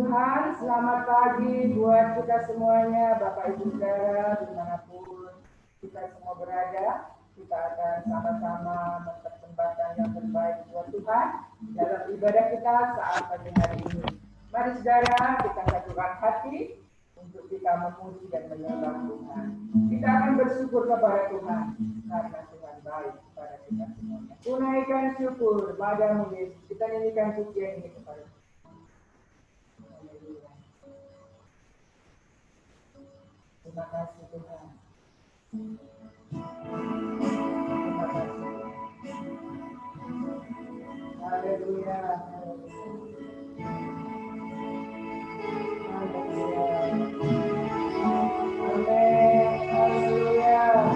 Tuhan, selamat pagi buat kita semuanya, Bapak Ibu Saudara, dimanapun kita semua berada. Kita akan sama-sama mempersembahkan yang terbaik buat Tuhan dalam ibadah kita saat pagi hari ini. Mari saudara, kita satukan hati untuk kita memuji dan menyembah Tuhan. Kita akan bersyukur kepada Tuhan karena Tuhan baik kepada kita semuanya. Tunaikan syukur padamu Yesus. Kita nyanyikan pujian ini kepada Tuhan. Terima kasih Tuhan. Terima kasih. Haleluya. Haleluya. Amin. Haleluya.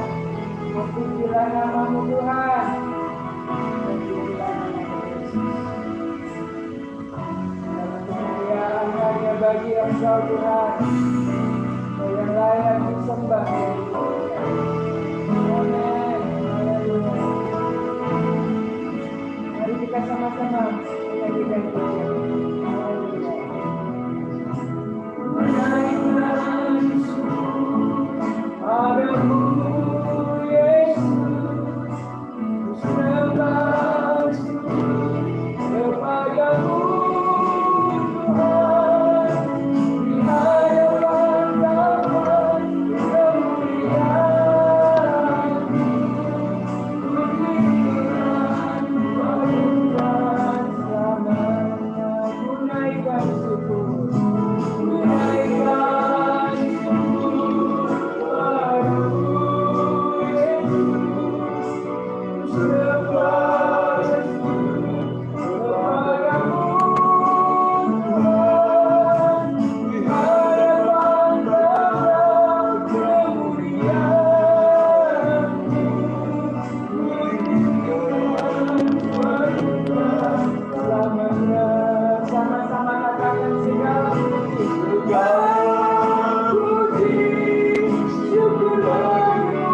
Pujilah namamu Tuhan. Pujilah namamu Yesus. Dalam kemuliaan hanya bagi Engkau Tuhan. Yang layak disembah. Amin. Haleluya. Mari kita sama-sama menyanyikan pujian. Haleluya. Menaikkan syukur padamu Yesus, sembah syukur kepadamu Tuhan, di hadapan Tuhan kemuliaan, pujian Tuhan selamanya. Menaikkan syukur. Sama-sama katakan segala puji. Syukur bagimu.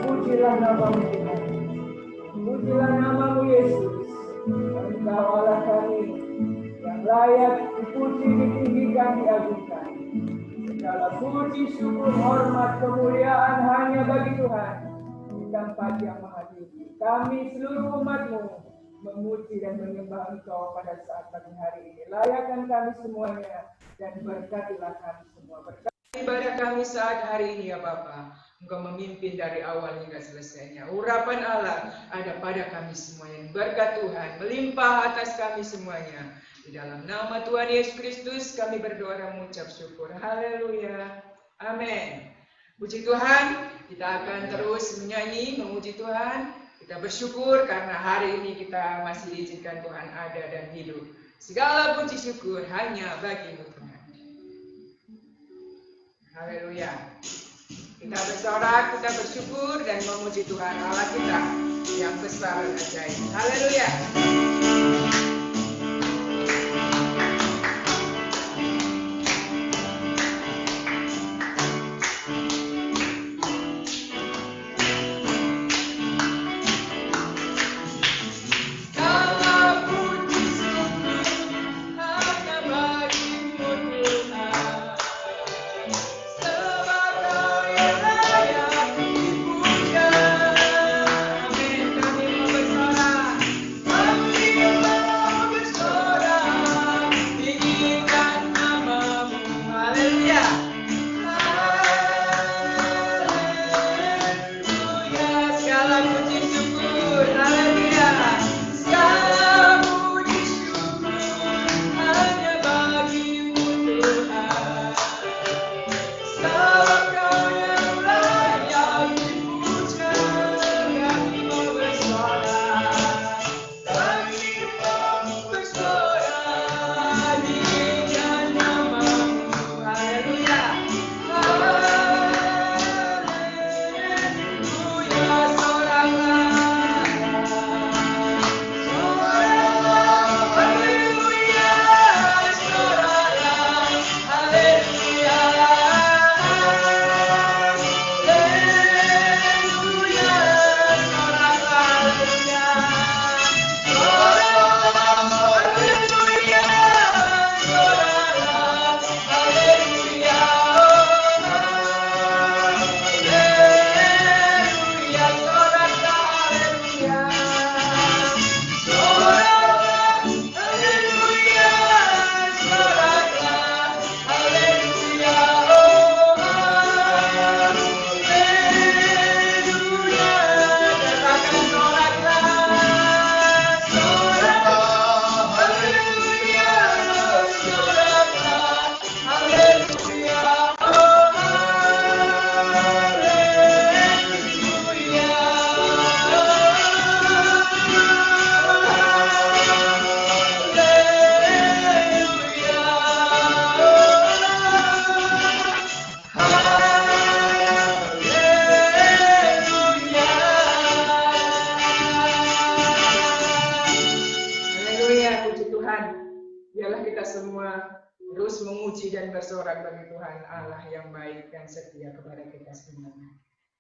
Pujilah namamu Tuhan. Pujilah namamu Yesus. Engkau Allah kami yang layak dipuji, ditinggikan, diagungkan. Segala puji, syukur, hormat, kemuliaan hanya bagi Tuhan. tempat yang maha tinggi. Kami seluruh umat-Mu memuji dan menyembah Engkau pada saat pagi hari ini. Layakan kami semuanya dan berkatilah kami semua. Berkati ibadah kami saat hari ini ya Bapa. Engkau memimpin dari awal hingga selesainya. Urapan Allah ada pada kami semuanya. Berkat Tuhan melimpah atas kami semuanya. Di dalam nama Tuhan Yesus Kristus kami berdoa dan mengucap syukur. Haleluya. Amin. Puji Tuhan, kita akan terus menyanyi, memuji Tuhan. Kita bersyukur karena hari ini kita masih diizinkan Tuhan ada dan hidup. Segala puji syukur hanya bagi-Mu Tuhan. Haleluya. Kita bersorak, kita bersyukur dan memuji Tuhan Allah kita yang besar dan ajaib. Haleluya.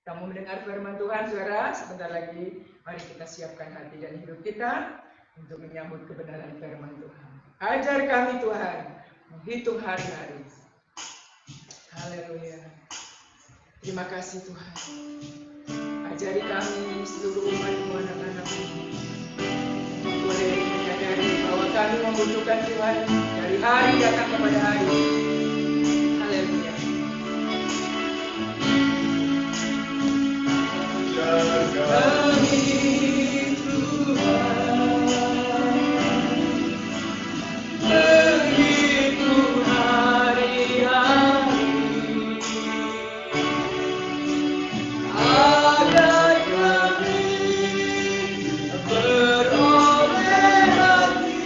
Kamu mendengar firman Tuhan, saudara. Sebentar lagi, mari kita siapkan hati dan hidup kita untuk menyambut kebenaran firman Tuhan. Ajar kami Tuhan, menghitung hari-hari. Haleluya. Terima kasih Tuhan. Ajari kami seluruh umat-Mu, anak-anak-Mu. Boleh menyadari bahwa kami membutuhkan Tuhan dari hari datang kepada hari. Haleluya. Kami Tuhan, menghitung hari-hari, agar kami beroleh hati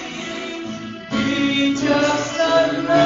bijaksana.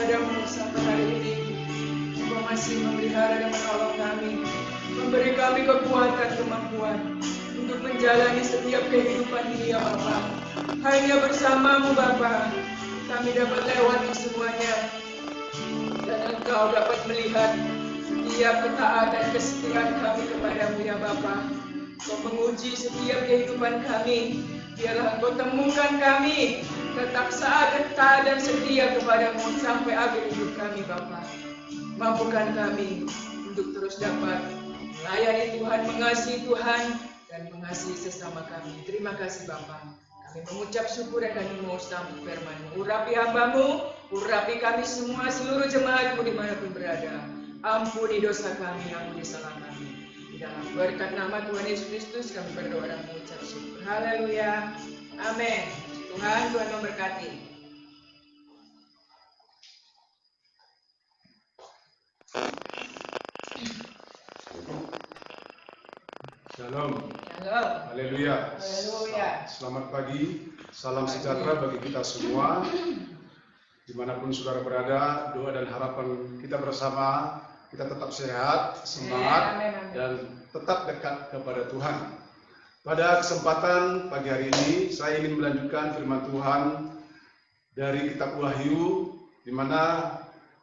kepadamu sampai hari ini. Engkau masih memelihara dan menolong kami, memberi kami kekuatan, kemampuan untuk menjalani setiap kehidupan ini ya Bapa. Hanya bersamamu Bapa, kami dapat lewati semuanya, dan Engkau dapat melihat setiap ketaatan kesetiaan kami kepadamu ya Bapa. Engkau menguji setiap kehidupan kami, biarlah Engkau temukan kami tetap taat dan setia kepadamu sampai akhir hidup kami Bapa. Mampukan kami untuk terus dapat melayani Tuhan, mengasihi Tuhan, dan mengasihi sesama kami. Terima kasih Bapa. Kami mengucap syukur dan kami mau sambut firman-Mu. Urapi hamba-Mu, urapi kami semua, seluruh jemaat-Mu dimanapun berada. Ampuni dosa kami, ampuni salah kami. Di dalam berkat nama Tuhan Yesus Kristus kami berdoa dan mengucap syukur. Haleluya. Amin. Tuhan memberkati. Shalom. Shalom. Haleluya. Haleluya. Selamat pagi. Salam sejahtera bagi kita semua. Dimanapun saudara berada, doa dan harapan kita bersama, kita tetap sehat, semangat, dan tetap dekat kepada Tuhan. Pada kesempatan pagi hari ini, saya ingin melanjutkan firman Tuhan dari kitab Wahyu, di mana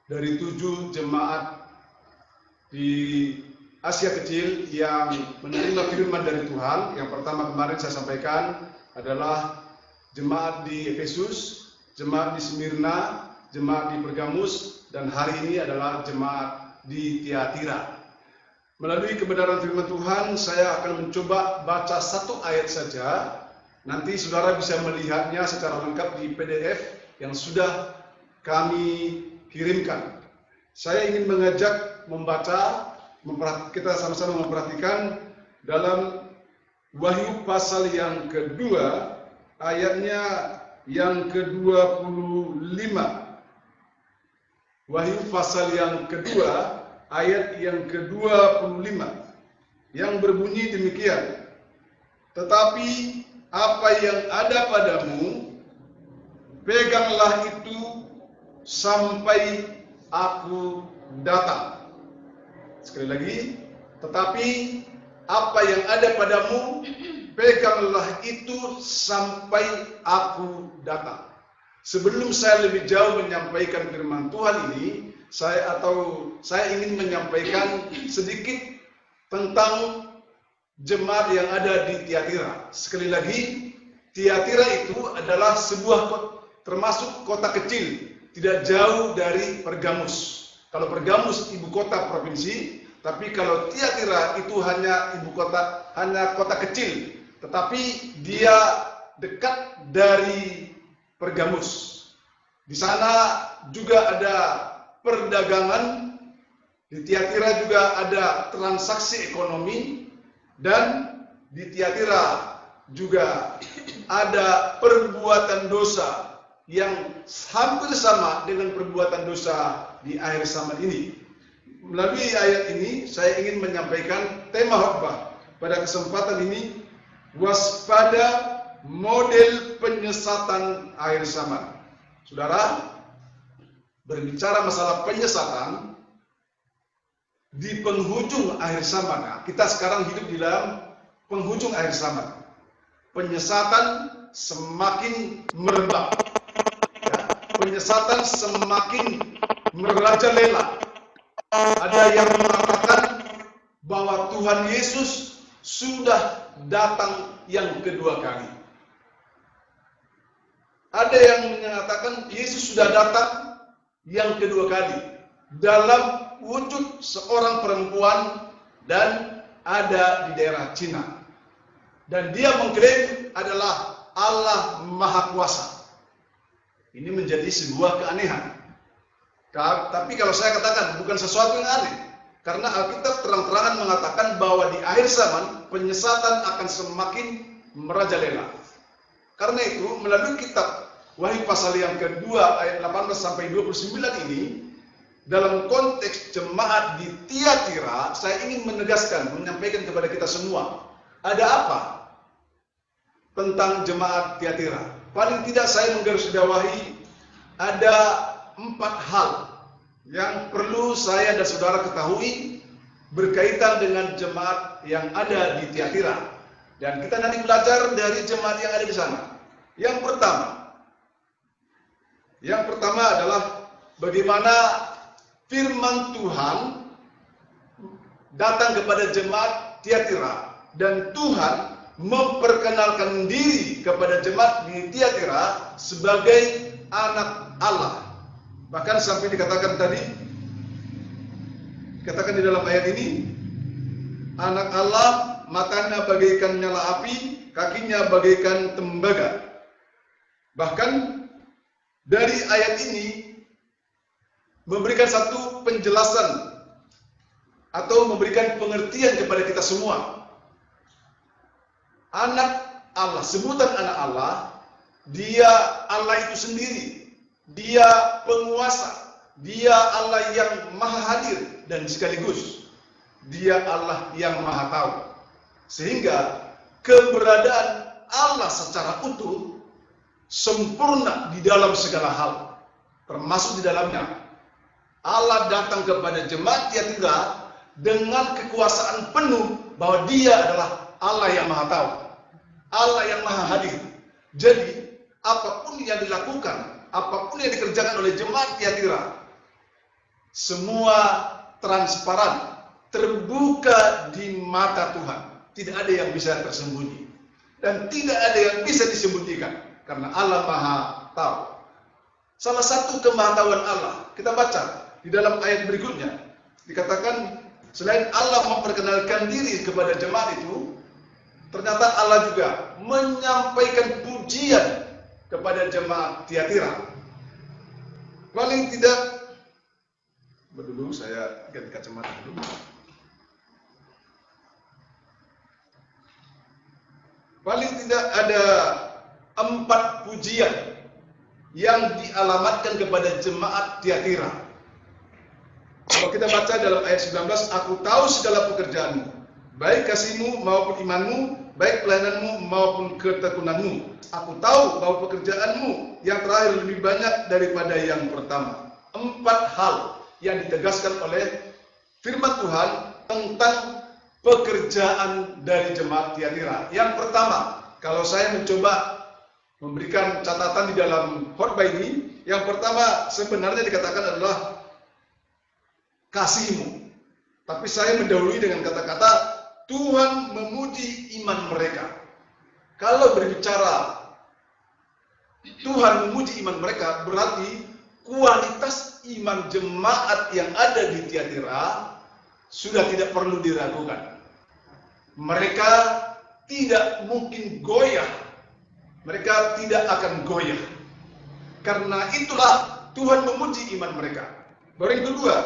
dari 7 jemaat di Asia Kecil yang menerima firman dari Tuhan. Yang pertama kemarin saya sampaikan adalah jemaat di Efesus, jemaat di Smyrna, jemaat di Pergamus, dan hari ini adalah jemaat di Tiatira. Melalui kebenaran firman Tuhan, saya akan mencoba baca satu ayat saja. Nanti saudara bisa melihatnya secara lengkap di PDF yang sudah kami kirimkan. Saya ingin mengajak membaca, kita sama-sama memperhatikan dalam Wahyu pasal yang kedua, ayatnya yang ke-25. Wahyu pasal yang kedua, ayat yang ke-25, yang berbunyi demikian. Tetapi apa yang ada padamu, peganglah itu sampai aku datang. Sekali lagi, tetapi apa yang ada padamu, peganglah itu sampai aku datang. Sebelum saya lebih jauh menyampaikan firman Tuhan ini, saya ingin menyampaikan sedikit tentang jemaat yang ada di Tiatira. Sekali lagi, Tiatira itu adalah termasuk kota kecil, tidak jauh dari Pergamus. Kalau Pergamus ibu kota provinsi, tapi kalau Tiatira itu hanya kota kecil, tetapi dia dekat dari Pergamus. Di sana juga ada perdagangan, di Tiatira juga ada transaksi ekonomi, dan di Tiatira juga ada perbuatan dosa yang hampir sama dengan perbuatan dosa di akhir zaman ini. Melalui ayat ini saya ingin menyampaikan tema khotbah pada kesempatan ini, waspada model penyesatan akhir zaman. Saudara, berbicara masalah penyesatan di penghujung akhir zaman. Nah, kita sekarang hidup di dalam penghujung akhir zaman. Penyesatan semakin merebak. Penyesatan semakin merajalela. Ada yang mengatakan bahwa Tuhan Yesus sudah datang yang kedua kali. Ada yang mengatakan Yesus sudah datang yang kedua kali dalam wujud seorang perempuan dan ada di daerah Cina. Dan dia mengklaim adalah Allah Maha Kuasa. Ini menjadi sebuah keanehan. Tapi kalau saya katakan bukan sesuatu yang aneh, karena Alkitab terang-terangan mengatakan bahwa di akhir zaman penyesatan akan semakin merajalela. Karena itu melalui kitab Wahyu pasal yang kedua ayat 18 sampai 29 ini, dalam konteks jemaat di Tiatira, saya ingin menegaskan, menyampaikan kepada kita semua, ada apa tentang jemaat Tiatira? Paling tidak saya menggarisbawahi ada 4 hal yang perlu saya dan saudara ketahui berkaitan dengan jemaat yang ada di Tiatira. Dan kita nanti belajar dari jemaat yang ada di sana. Yang pertama adalah bagaimana firman Tuhan datang kepada jemaat Tiatira, dan Tuhan memperkenalkan diri kepada jemaat di Tiatira sebagai anak Allah. Bahkan sampai dikatakan di dalam ayat ini, anak Allah, matanya bagaikan nyala api, kakinya bagaikan tembaga. Bahkan dari ayat ini memberikan satu penjelasan atau memberikan pengertian kepada kita semua. Anak Allah, sebutan anak Allah, dia Allah itu sendiri, dia penguasa, dia Allah yang maha hadir, dan sekaligus dia Allah yang maha tahu. Sehingga keberadaan Allah secara utuh sempurna di dalam segala hal, termasuk di dalamnya Allah datang kepada jemaat Tiatira dengan kekuasaan penuh bahwa dia adalah Allah yang maha tahu, Allah yang maha hadir. Jadi apapun yang dilakukan, apapun yang dikerjakan oleh jemaat Tiatira, semua transparan, terbuka di mata Tuhan. Tidak ada yang bisa tersembunyi, dan tidak ada yang bisa disembunyikan, karena Allah maha tahu. Salah satu kemahatauan Allah, kita baca di dalam ayat berikutnya, dikatakan selain Allah memperkenalkan diri kepada jemaat itu, ternyata Allah juga menyampaikan pujian kepada jemaat Tiatira. Paling tidak, dulu saya ganti kacamata dulu. Paling tidak ada 4 pujian yang dialamatkan kepada jemaat Tiatira. Kalau kita baca dalam ayat 19, aku tahu segala pekerjaanmu, baik kasihmu maupun imanmu, baik pelayananmu maupun ketekunanmu. Aku tahu bahwa pekerjaanmu yang terakhir lebih banyak daripada yang pertama. 4 hal yang ditegaskan oleh firman Tuhan tentang pekerjaan dari jemaat Tiatira. Yang pertama, kalau saya mencoba memberikan catatan di dalam khotbah ini, yang pertama sebenarnya dikatakan adalah kasihmu. Tapi saya mendahului dengan kata-kata Tuhan memuji iman mereka. Kalau berbicara Tuhan memuji iman mereka, berarti kualitas iman jemaat yang ada di Tiatira sudah tidak perlu diragukan. Mereka tidak mungkin goyah. Mereka tidak akan goyah. Karena itulah Tuhan memuji iman mereka. Baru yang kedua,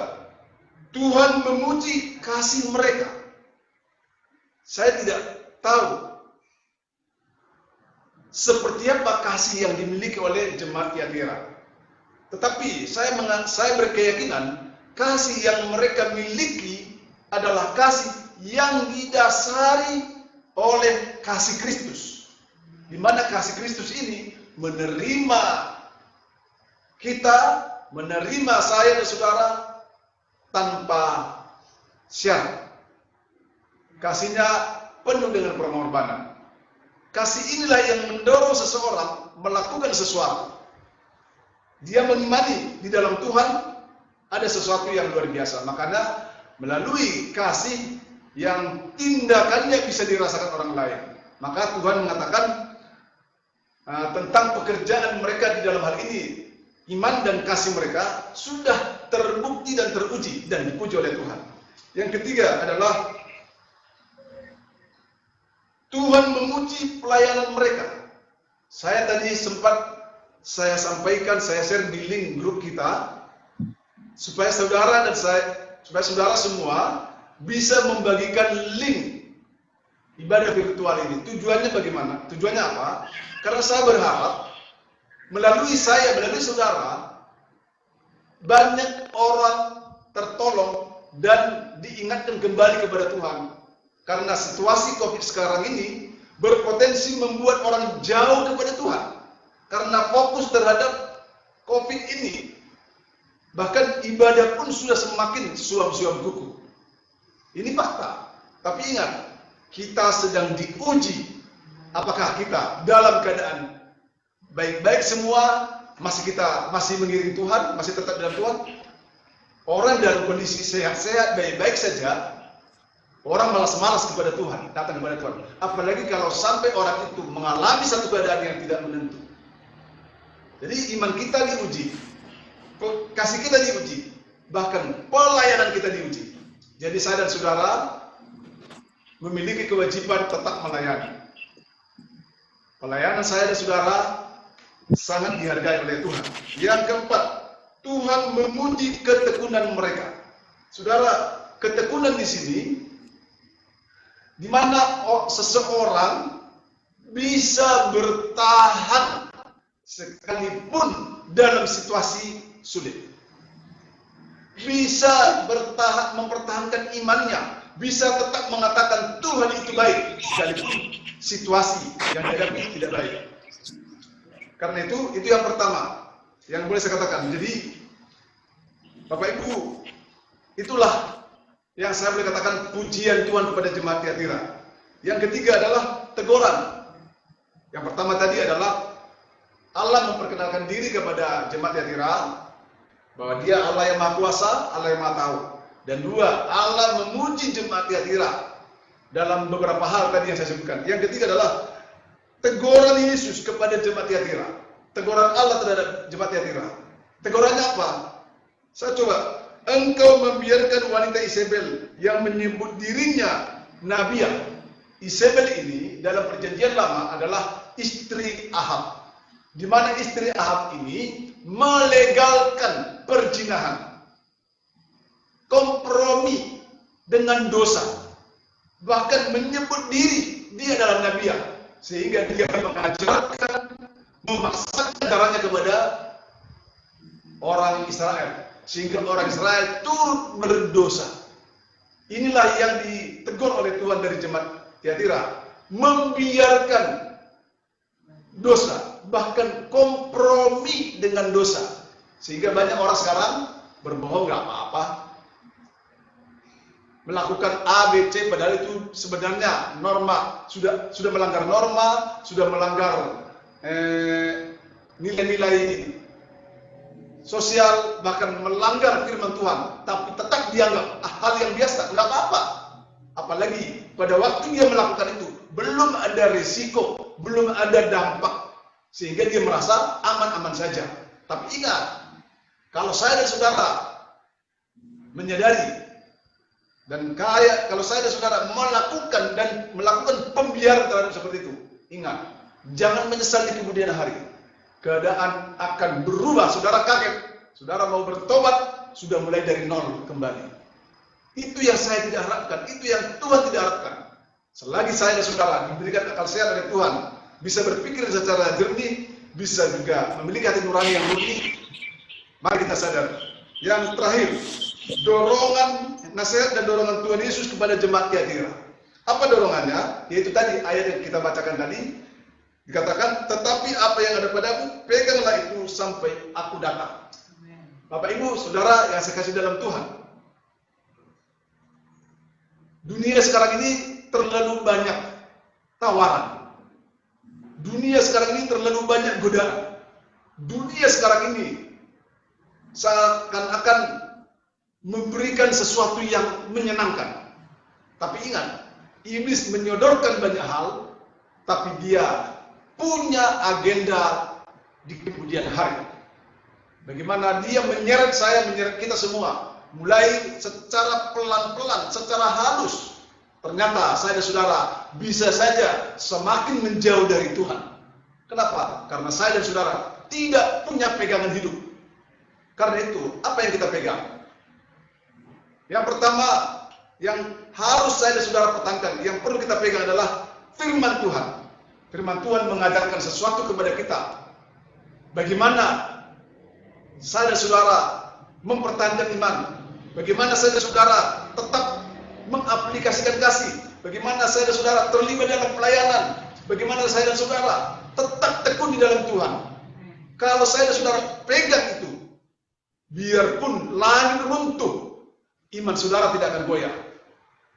Tuhan memuji kasih mereka. Saya tidak tahu seperti apa kasih yang dimiliki oleh jemaat Tiatira. Tetapi saya berkeyakinan kasih yang mereka miliki adalah kasih yang didasari oleh kasih Kristus. Di mana kasih Kristus ini menerima kita, menerima saya dan saudara tanpa syarat. Kasihnya penuh dengan pengorbanan. Kasih inilah yang mendorong seseorang melakukan sesuatu. Dia mengimani di dalam Tuhan ada sesuatu yang luar biasa. Makanya melalui kasih yang tindakannya bisa dirasakan orang lain, maka Tuhan mengatakan tentang pekerjaan mereka di dalam hal ini, iman dan kasih mereka sudah terbukti dan teruji dan dipuji oleh Tuhan. Yang ketiga adalah Tuhan memuji pelayanan mereka. Saya tadi sempat saya sampaikan, saya share di link grup kita, supaya saudara dan supaya saudara semua bisa membagikan link ibadah virtual ini. Tujuannya bagaimana? Tujuannya apa? Karena saya berharap melalui saya, melalui saudara, banyak orang tertolong dan diingatkan kembali kepada Tuhan. Karena situasi COVID sekarang ini berpotensi membuat orang jauh kepada Tuhan. Karena fokus terhadap COVID ini, Bahkan ibadah pun sudah semakin suam-suam kuku. Ini fakta. Tapi ingat, kita sedang diuji. Apakah kita dalam keadaan baik-baik semua, masih mengiring Tuhan, masih tetap dalam Tuhan? Orang dalam kondisi sehat-sehat, baik-baik saja, orang malas-malas kepada Tuhan, datang kepada Tuhan. Apalagi kalau sampai orang itu mengalami satu keadaan yang tidak menentu. Jadi iman kita diuji, kasih kita diuji, bahkan pelayanan kita diuji. Jadi saya dan saudara memiliki kewajiban tetap melayani. Pelayanan saya dan saudara sangat dihargai oleh Tuhan. Yang keempat, Tuhan memuji ketekunan mereka. Saudara, ketekunan di sini di mana seseorang bisa bertahan sekalipun dalam situasi sulit. Bisa bertahan, mempertahankan imannya, bisa tetap mengatakan Tuhan itu baik sekalipun situasi yang dihadapi tidak baik. Karena itu yang pertama yang boleh saya katakan. Jadi Bapak Ibu, itulah yang saya boleh katakan pujian Tuhan kepada jemaat Tiatira. Yang ketiga adalah teguran. Yang pertama tadi adalah Allah memperkenalkan diri kepada jemaat Tiatira bahwa Dia Allah yang Maha Kuasa, Allah yang Maha Tahu. Dan dua, Allah memuji jemaat Tiatira dalam beberapa hal tadi yang saya sebutkan. Yang ketiga adalah teguran Yesus kepada jemaat Tiatira. Teguran Allah terhadap jemaat Tiatira. Tegurannya apa? Saya coba, engkau membiarkan wanita Isabel yang menyebut dirinya Nabiah. Isabel ini dalam perjanjian lama adalah istri Ahab. Di mana istri Ahab ini melegalkan perzinahan, kompromi dengan dosa, bahkan menyebut diri dia adalah Nabiah, sehingga dia mengajarkan, memaksakan caranya kepada orang Israel, sehingga orang Israel turut berdosa. Inilah yang ditegur oleh Tuhan dari jemaat Tiatira, membiarkan dosa, bahkan kompromi dengan dosa, sehingga banyak orang sekarang berbohong nggak apa-apa, melakukan A, B, C, padahal itu sebenarnya norma, sudah melanggar norma, sudah melanggar nilai-nilai sosial, bahkan melanggar firman Tuhan, tapi tetap dianggap hal yang biasa, nggak apa-apa. Apalagi pada waktu dia melakukan itu, belum ada risiko, belum ada dampak, sehingga dia merasa aman-aman saja. Tapi ingat, kalau saya dan saudara menyadari, dan kalau saya dan saudara melakukan pembiaran terhadap seperti itu, ingat, jangan menyesal di kemudian hari. Keadaan akan berubah, saudara kaget, saudara mau bertobat, sudah mulai dari nol kembali. Itu yang saya tidak harapkan, itu yang Tuhan tidak harapkan. Selagi saya dan saudara diberikan akal sehat oleh Tuhan, bisa berpikir secara jernih, bisa juga memiliki hati nurani yang murni, mari kita sadar. Yang terakhir, dorongan nasihat dan dorongan Tuhan Yesus kepada jemaat Tiatira. Apa dorongannya? Yaitu tadi ayat yang kita bacakan tadi, dikatakan, tetapi apa yang ada padamu, peganglah itu sampai aku datang. Bapak Ibu, saudara yang saya kasih dalam Tuhan, dunia sekarang ini terlalu banyak tawaran. Dunia sekarang ini terlalu banyak godaan. Dunia sekarang ini seakan-akan memberikan sesuatu yang menyenangkan. Tapi ingat, iblis menyodorkan banyak hal, tapi dia punya agenda di kemudian hari. Bagaimana dia menyeret saya, menyeret kita semua, mulai secara pelan-pelan, secara halus. Ternyata saya dan saudara bisa saja semakin menjauh dari Tuhan. Kenapa? Karena saya dan saudara tidak punya pegangan hidup. Karena itu, apa yang kita pegang? Yang pertama, yang harus saya dan saudara pertahankan, yang perlu kita pegang adalah firman Tuhan. Firman Tuhan mengajarkan sesuatu kepada kita. Bagaimana saya dan saudara mempertahankan iman. Bagaimana saya dan saudara tetap mengaplikasikan kasih. Bagaimana saya dan saudara terlibat dalam pelayanan. Bagaimana saya dan saudara tetap tekun di dalam Tuhan. Kalau saya dan saudara pegang itu, Biarpun langit runtuh, iman saudara tidak akan goyah.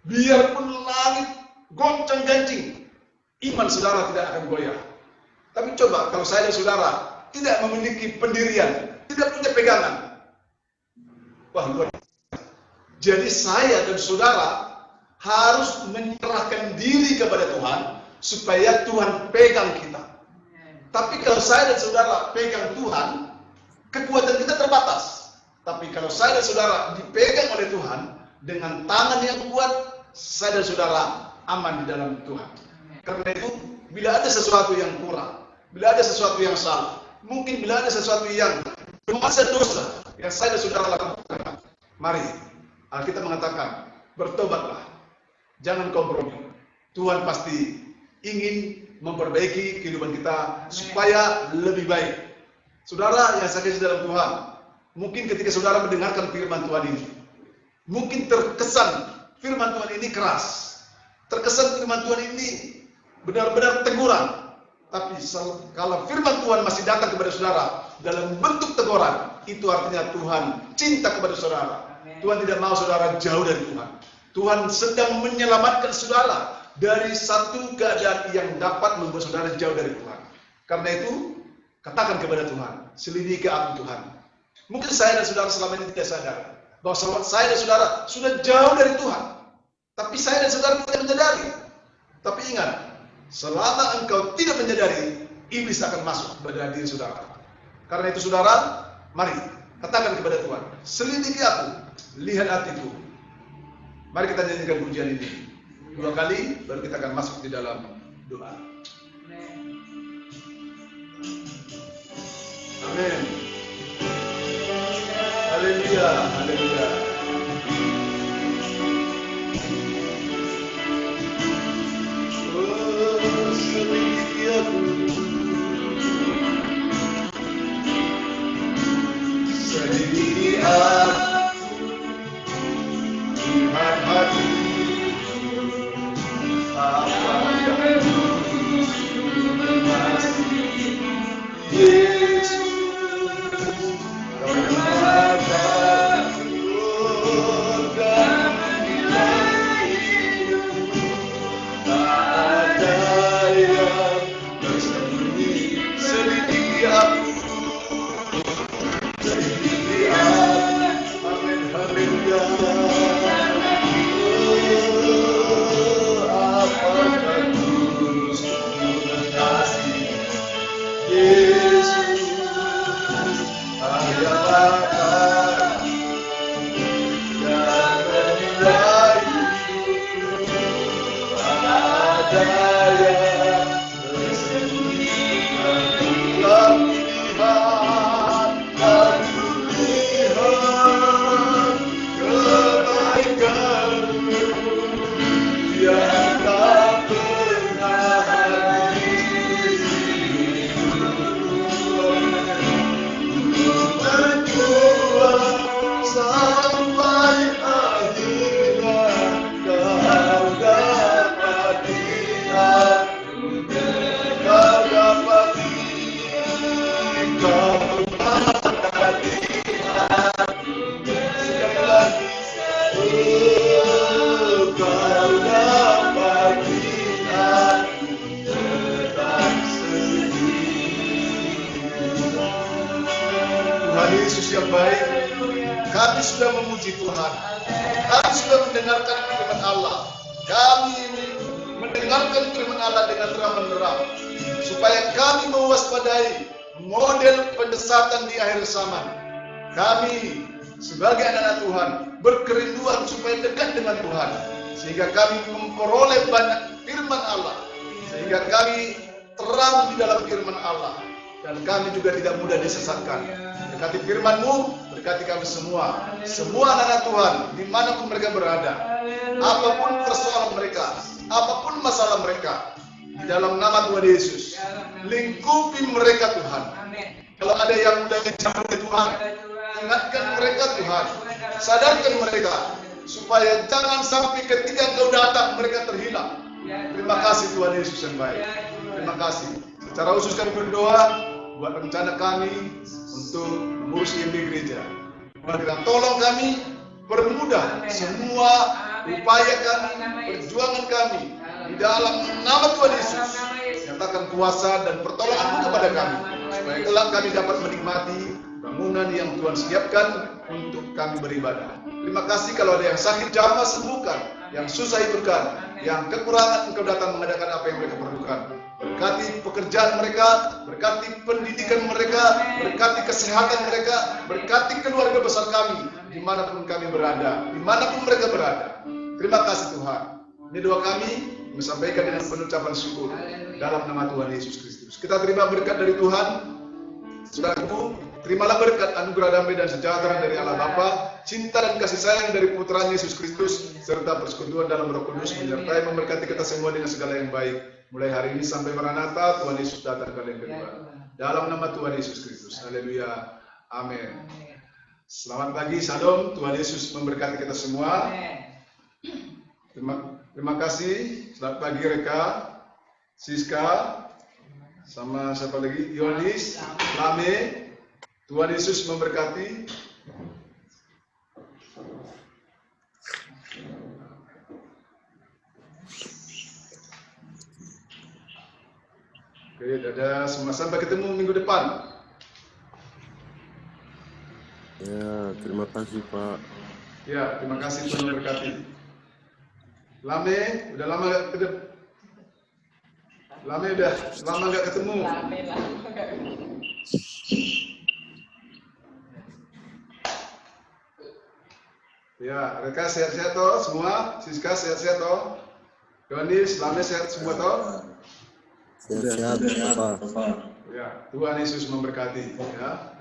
Biarpun langit goncang-gancing, iman saudara tidak akan goyah. Tapi coba kalau saya dan saudara tidak memiliki pendirian, tidak punya pegangan. Wah, luar biasa. Jadi saya dan saudara harus menyerahkan diri kepada Tuhan supaya Tuhan pegang kita. Tapi kalau saya dan saudara pegang Tuhan, kekuatan kita terbatas. Tapi kalau saya dan saudara dipegang oleh Tuhan dengan tangan yang kuat, saya dan saudara aman di dalam Tuhan. Karena itu, bila ada sesuatu yang kurang, bila ada sesuatu yang salah, mungkin bila ada sesuatu yang bermasa dosa yang saya dan saudara lakukan, mari Alkitab mengatakan, bertobatlah, jangan kompromi. Tuhan pasti ingin memperbaiki kehidupan kita supaya lebih baik. Saudara yang saya kasih dalam Tuhan, mungkin ketika saudara mendengarkan firman Tuhan ini, mungkin terkesan firman Tuhan ini keras, terkesan firman Tuhan ini benar-benar teguran. Tapi kalau firman Tuhan masih datang kepada saudara dalam bentuk teguran, itu artinya Tuhan cinta kepada saudara. Tuhan tidak mau saudara jauh dari Tuhan. Tuhan sedang menyelamatkan saudara dari satu keadaan yang dapat membuat saudara jauh dari Tuhan. Karena itu, katakan kepada Tuhan, selidiki aku Tuhan. Mungkin saya dan saudara selama ini tidak sadar bahwa saya dan saudara sudah jauh dari Tuhan. Tapi saya dan saudara tidak menyadari. Tapi ingat, selama engkau tidak menyadari, iblis akan masuk pada diri saudara. Karena itu saudara, mari katakan kepada Tuhan, selidiki aku, lihat hatiku. Mari kita nyanyikan pujian ini 2 kali, baru kita akan masuk di dalam doa. Amin. Haleluya, haleluya. Oh, selidiki aku, selidiki aku, lihat hati. Apa yang Yesus, kau mengatakan dan menilai hidup, tak ada yang tersembunyi. Selidiki aku, selidiki aku. Amin, haleluya. Yesus yang baik, kami sudah memuji Tuhan, kami sudah mendengarkan firman Allah, kami mendengarkan firman Allah dengan terang menerang, supaya kami mewaspadai model pendesatan di akhir zaman. Kami sebagai anak-anak Tuhan berkerinduan supaya dekat dengan Tuhan, sehingga kami memperoleh banyak firman Allah, sehingga kami terang di dalam firman Allah, dan kami juga tidak mudah disesatkan. Berkati firman-Mu, berkati kami semua anak-anak Tuhan, dimanapun mereka berada, apapun persoalan mereka, apapun masalah mereka, di dalam nama Tuhan Yesus, lingkupi mereka Tuhan. Kalau ada yang sudah jauh dari Tuhan, ingatkan mereka Tuhan, sadarkan mereka, supaya jangan sampai ketika Engkau datang mereka terhilang. Terima kasih Tuhan Yesus yang baik. Terima kasih. Secara khusus kami berdoa buat rencana kami untuk mengurus IMB gereja. Tolong kami, permudah semua upaya kami, perjuangan kami di dalam nama Tuhan Yesus. Nyatakan kuasa dan pertolongan-Mu kepada kami, supaya kelak kami dapat menikmati bangunan yang Tuhan siapkan untuk kami beribadah. Terima kasih kalau ada yang sakit, jamah sembuhkan, yang susah hidupkan, yang kekurangan Engkau datang mengadakan apa yang mereka perlukan. Berkati pekerjaan mereka, berkati pendidikan mereka, berkati kesehatan mereka, berkati keluarga besar kami, dimanapun kami berada, dimanapun mereka berada. Terima kasih Tuhan. Ini doa kami, menyampaikan dengan penucapan syukur dalam nama Tuhan Yesus Kristus. Kita terima berkat dari Tuhan. Saudaraku, terimalah berkat anugerah damai dan sejahtera dari Allah Bapa, cinta dan kasih sayang dari Putra Yesus Kristus, serta persekutuan dalam Roh Kudus menyertai memberkati kita semua dengan segala yang baik. Mulai hari ini sampai Maranatha, Tuhan Yesus datang kali yang kedua. Dalam nama Tuhan Yesus Kristus. Haleluya. Amin. Selamat pagi, Shalom. Tuhan Yesus memberkati kita semua. Terima kasih. Selamat pagi Reka, Siska, sama siapa lagi? Yonis, Lame. Tuhan Yesus memberkati. Oke, dadah semua. Sampai ketemu minggu depan. Ya, terima kasih Pak. Ya, terima kasih, Tuhan memberkati. Lame, udah lama nggak ketemu. Lame udah lama nggak ketemu. Ya, mereka sehat-sehat toh semua. Siska sehat-sehat toh. Yonis, Lame sehat semua toh. Sehat-sehat Pak. Ya, Tuhan Yesus memberkati. Ya.